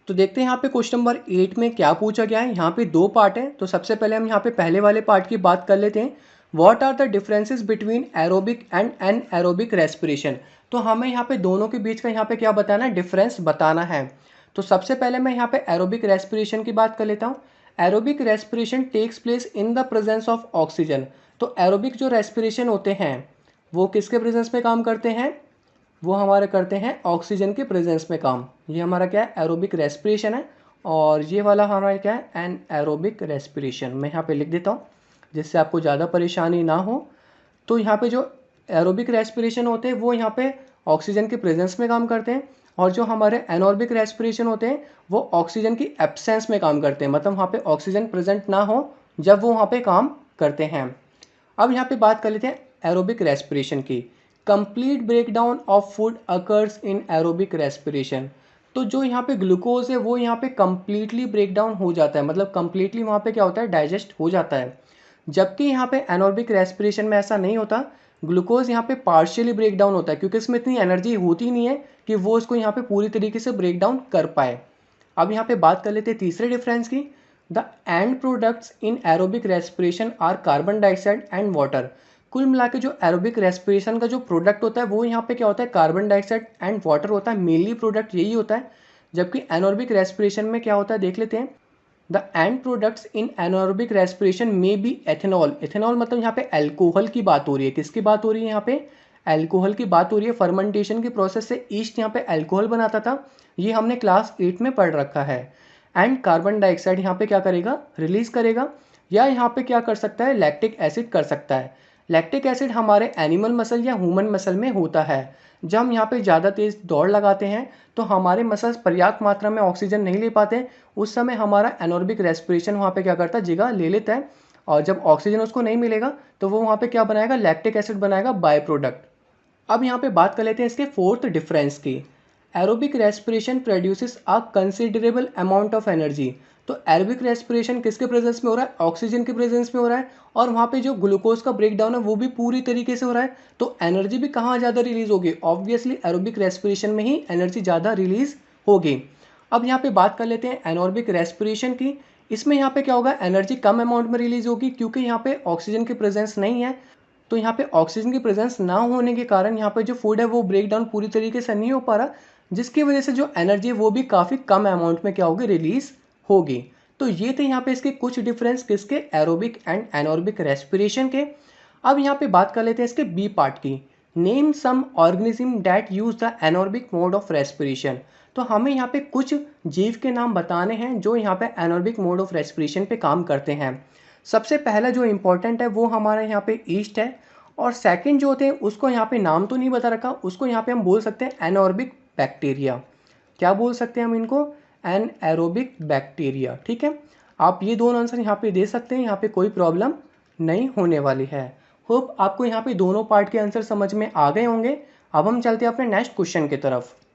तो देखते हैं यहाँ पे क्वेश्चन नंबर 8 में क्या पूछा गया है। यहाँ पे दो पार्ट हैं, तो सबसे पहले हम यहाँ पे पहले वाले पार्ट की बात कर लेते हैं। What are the differences between aerobic and anaerobic respiration. तो हमें यहाँ पे दोनों के बीच का यहाँ पे क्या बताना है, डिफरेंस बताना है। तो सबसे पहले मैं यहाँ पे एरोबिक रेस्पिरेशन की बात कर लेता हूँ। Aerobic respiration takes place in the presence of oxygen. तो एरोबिक जो रेस्पिरेशन होते हैं वो किसके प्रेजेंस में काम करते हैं, वो हमारे करते हैं ऑक्सीजन के प्रेजेंस में काम। ये हमारा क्या है, एरोबिक रेस्पिरेशन है। और ये वाला हमारा क्या है, एन एरोबिक रेस्पिरेशन। मैं यहाँ पे लिख देता हूँ जिससे आपको ज़्यादा परेशानी ना हो। तो यहाँ पे जो एरोबिक रेस्पिरेशन होते हैं वो यहाँ पे ऑक्सीजन के प्रेजेंस में काम करते हैं, और जो हमारे एनोर्बिक रेस्पिरेशन होते हैं वो ऑक्सीजन की एब्सेंस में काम करते हैं, मतलब वहाँ पे ऑक्सीजन प्रेजेंट ना हो जब वो वहाँ पे काम करते हैं। अब यहाँ पे बात कर लेते हैं एरोबिक रेस्पिरेशन की। Complete breakdown of food occurs in aerobic respiration. तो जो यहाँ पे ग्लूकोज है वो यहाँ पे कंप्लीटली ब्रेकडाउन हो जाता है, मतलब कंप्लीटली वहाँ पे क्या होता है, डाइजेस्ट हो जाता है। जबकि यहाँ पे एनोर्बिक रेस्पिरेशन में ऐसा नहीं होता, ग्लूकोज यहाँ पे पार्शियली ब्रेक डाउन होता है, क्योंकि इसमें इतनी एनर्जी होती नहीं है कि वो इसको यहाँ पे पूरी तरीके से ब्रेक डाउन कर पाए। अब यहाँ पे बात कर लेते हैं तीसरे डिफरेंस की। The end products in aerobic respiration are carbon dioxide and water. कुल मिला के जो एरोबिक रेस्पिरेशन का जो प्रोडक्ट होता है वो यहाँ पे क्या होता है, कार्बन डाइऑक्साइड एंड वाटर होता है, मेनली प्रोडक्ट यही होता है। जबकि एनोर्बिक रेस्पिरेशन में क्या होता है देख लेते हैं। The end products in anaerobic respiration में बी एथेनॉल। एथेनॉल मतलब यहाँ पे अल्कोहल की बात हो रही है। किसकी बात हो रही है यहाँ पे, अल्कोहल की बात हो रही है। फर्मेंटेशन की प्रोसेस से ईस्ट यहाँ पे अल्कोहल बनाता था, ये हमने क्लास 8 में पढ़ रखा है। एंड कार्बन डाइऑक्साइड यहाँ पे क्या करेगा, रिलीज करेगा, या यहाँ पे क्या कर सकता है, लैक्टिक एसिड कर सकता है। लैक्टिक एसिड हमारे एनिमल मसल या ह्यूमन मसल में होता है। जब हम यहाँ पे ज़्यादा तेज दौड़ लगाते हैं तो हमारे मसल्स पर्याप्त मात्रा में ऑक्सीजन नहीं ले पाते, उस समय हमारा एनोर्बिक रेस्पिरेशन वहाँ पे क्या करता है, जगह ले लेता है। और जब ऑक्सीजन उसको नहीं मिलेगा तो वो वहाँ पे क्या बनाएगा, लैक्टिक एसिड बनाएगा, बाय प्रोडक्ट। अब यहाँ पे बात कर लेते हैं इसके फोर्थ डिफरेंस की। Aerobic respiration produces a considerable amount of energy. तो एरोबिक रेस्पिरेशन किसके प्रेजेंस में हो रहा है, ऑक्सीजन के प्रेजेंस में हो रहा है, और वहाँ पे जो ग्लूकोज का ब्रेक डाउन है वो भी पूरी तरीके से हो रहा है। तो एनर्जी भी कहाँ ज़्यादा रिलीज होगी, ऑब्वियसली एरोबिक रेस्पिरेशन में ही एनर्जी ज़्यादा रिलीज होगी। अब यहाँ पे बात कर लेते हैं एनोर्बिक रेस्पिरेशन की। इसमें यहाँ पे क्या होगा, एनर्जी कम अमाउंट में रिलीज होगी, क्योंकि यहाँ पे ऑक्सीजन की प्रेजेंस नहीं है। तो यहाँ पे ऑक्सीजन की प्रेजेंस ना होने के कारण यहाँ पे जो फूड है वो ब्रेक डाउन पूरी तरीके से नहीं हो पा रहा, जिसकी वजह से जो एनर्जी है वो भी काफ़ी कम अमाउंट में क्या होगी, रिलीज होगी। तो ये थे यहाँ पे इसके कुछ डिफरेंस किसके, एरोबिक एंड एनोर्बिक रेस्पिरेशन के। अब यहाँ पे बात कर लेते हैं इसके बी पार्ट की। Name some organism that use the anaerobic mode of respiration. तो हमें यहाँ पे कुछ जीव के नाम बताने हैं जो यहाँ पे एनोर्बिक मोड ऑफ रेस्पिरेशन पे काम करते हैं। सबसे पहला जो इंपॉर्टेंट है वो हमारा यहाँ पे ईस्ट है, और सेकंड जो होते हैं उसको यहाँ पे नाम तो नहीं बता रखा, उसको यहाँ पे हम बोल सकते हैं एनोर्बिक बैक्टीरिया। क्या बोल सकते हैं हम इनको, एन एरोबिक बैक्टीरिया। ठीक है, आप ये दोनों आंसर यहाँ पे दे सकते हैं, यहाँ पे कोई प्रॉब्लम नहीं होने वाली है। होप आपको यहाँ पे दोनों पार्ट के आंसर समझ में आ गए होंगे। अब हम चलते हैं अपने नेक्स्ट क्वेश्चन की तरफ।